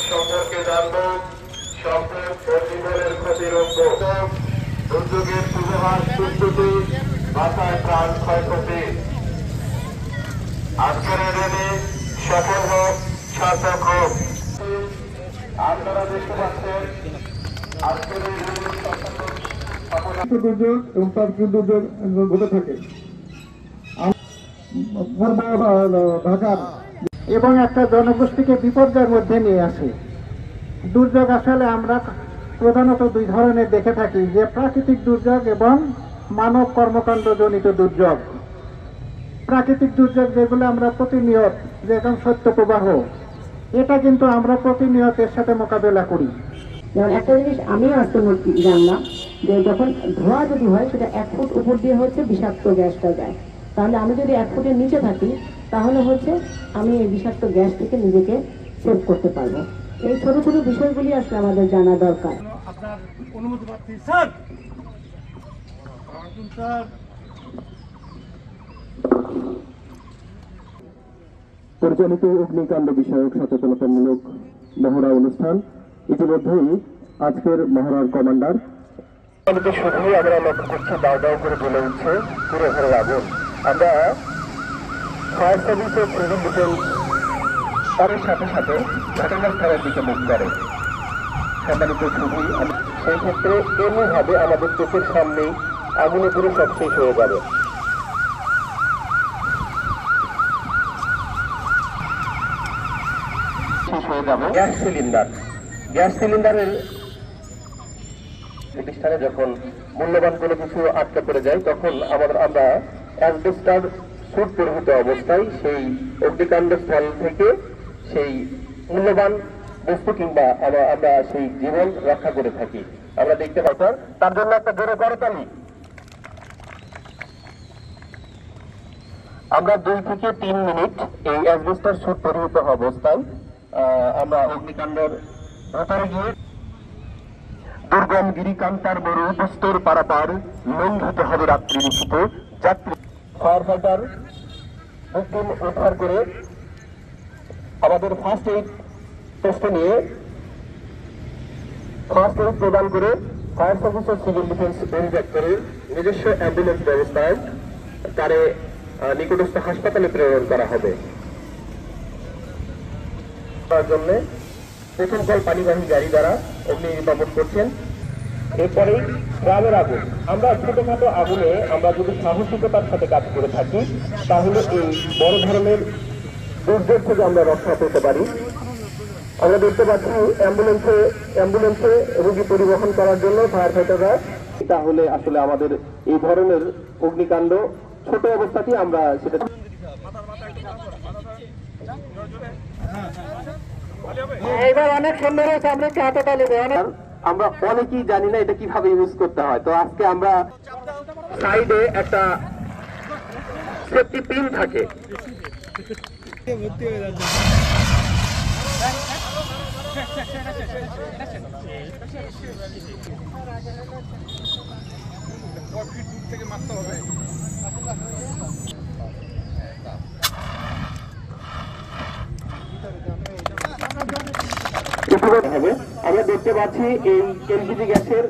সম্পর্কে জানব, সম্পদ ও জীবনের ক্ষতিরোধ, দুর্যোগের পূর্বাভাস প্রস্তুতি, বাঁচায় প্রাণ ক্ষয়ক্ষতি। আজকের রেলে সফল হোক, সার্থক হোক। আপনারা দেখতে পাচ্ছেন আজকের এই দুর্যোগ এবং প্রাকৃতিক দুর্যোগ ঘটে থাকে ঢাকার এবং একটা জনগোষ্ঠীকে বিপর্যয়ের মধ্যে নিয়ে আসে। দুর্যোগ আসলে আমরা প্রধানত দুই ধরনের দেখে থাকি, যে প্রাকৃতিক দুর্যোগ এবং মানব কর্মকাণ্ডজনিত দুর্যোগ। প্রাকৃতিক দুর্যোগ যেগুলো আমরা প্রতিনিয়ত, যেরকম সত্য প্রবাহ, এটা কিন্তু আমরা প্রতিনিয়ত এর সাথে মোকাবেলা করি। যেমন একটা জিনিস আমিও আজকে জানলাম যে যখন ধোঁয়া যদি হয় সেটা 1 ফুট উপর দিয়ে হচ্ছে বিষাক্ত গ্যাসটা যায়। তাহলে আমি যদি 1 ফুটের নিচে থাকি তাহলে হচ্ছে আমি এই বিষাক্ত গ্যাস থেকে নিজেকে সেভ করতে পারবো। এই ছোট ছোট বিষয়গুলি আসলে আমাদের জানা দরকার। আপনার অনুমতি পাচ্ছি স্যার। পরিচালিত অগ্নিকাণ্ড বিষয়ক সচেতনতামূলক মহড়া অনুষ্ঠান ইতিমধ্যেই আজকের মহড়ার কমান্ডার শুধুই আমরা লক্ষ্য করছি দাও দাও করে জ্বলে উঠছে পুরো ঘরের আগুন। আমরা ফায়ার সার্ভিসের সিভিল ডিফেন্স তাদের সাথে সাথে ঘটনাস্থলের দিকে মুখ করে। সম্মানিত শুধুই সেই ক্ষেত্রে এমনিভাবে আমাদের চোখের সামনেই আগুনে পুরো সব শেষ হয়ে যাবে। গ্যাস সিলিন্ডারের প্রতিষ্ঠানে যখন মূল্যবান কোনো কিছু আটকা পড়ে যায় তখন আমরা অ্যাসবেস্টার স্যুট পরিহিত অবস্থায় সেই অগ্নিকাণ্ড স্থল থেকে সেই মূল্যবান বস্তু কিংবা আমরা সেই জীবন রক্ষা করে থাকি। আমরা দেখতে পাই তার জন্য একটা জোরে করতালি। আমরা 2 থেকে 3 মিনিট এই অ্যাসবেস্টার স্যুট পরিহিত অবস্থায় আমরা অগ্নিকাণ্ডের ভেতরে গিয়ে দুর্গম গিরিকান্তার বড় বস্তুর পারাপার লঙ্ঘিত হবে রাত্রি নিশিত যাত্রী ফায়ার ফাইটার ভিকটিম উদ্ধার করে আমাদের ফার্স্ট এইড টেস্টে নিয়ে ফার্স্ট এইড প্রদান করে ফায়ার সার্ভিস ও সিভিল ডিফেন্স ম্যানুফ্যাকচারের নিজস্ব অ্যাম্বুলেন্স ব্যবস্থায় তারে নিকটস্থ হাসপাতালে প্রেরণ করা হবে। তার জন্য প্রথম কল পানিবাহী গাড়ি দ্বারা অগ্নি নির্বাপন করছেন। এরপরেই গ্রামের আগুন। আমরা ছোটখাটো আগুনে আমরা যদি সাহসিকতার সাথে কাজ করে থাকি তাহলে এই বড় ধরনের দুর্যোগ থেকে আমরা রক্ষা পেতে পারি। আমরা দেখতে পাচ্ছি অ্যাম্বুলেন্সে রোগী পরিবহন করার জন্য ফায়ার ফাইটাররা, তাহলে আসলে আমাদের এই ধরনের অগ্নিকাণ্ড ছোট অবস্থাতেই আমরা সেটা এইবার অনেক সুন্দর হয়েছে। আমরা একটু হাতে তালি দেই। আমরা অনেকেই জানি না এটা কিভাবে ইউজ করতে হয়। তো আজকে আমরা সাইডে একটা সেফটি পিন থাকে, আমরা দেখতে পাচ্ছি এই এলপিজি গ্যাসের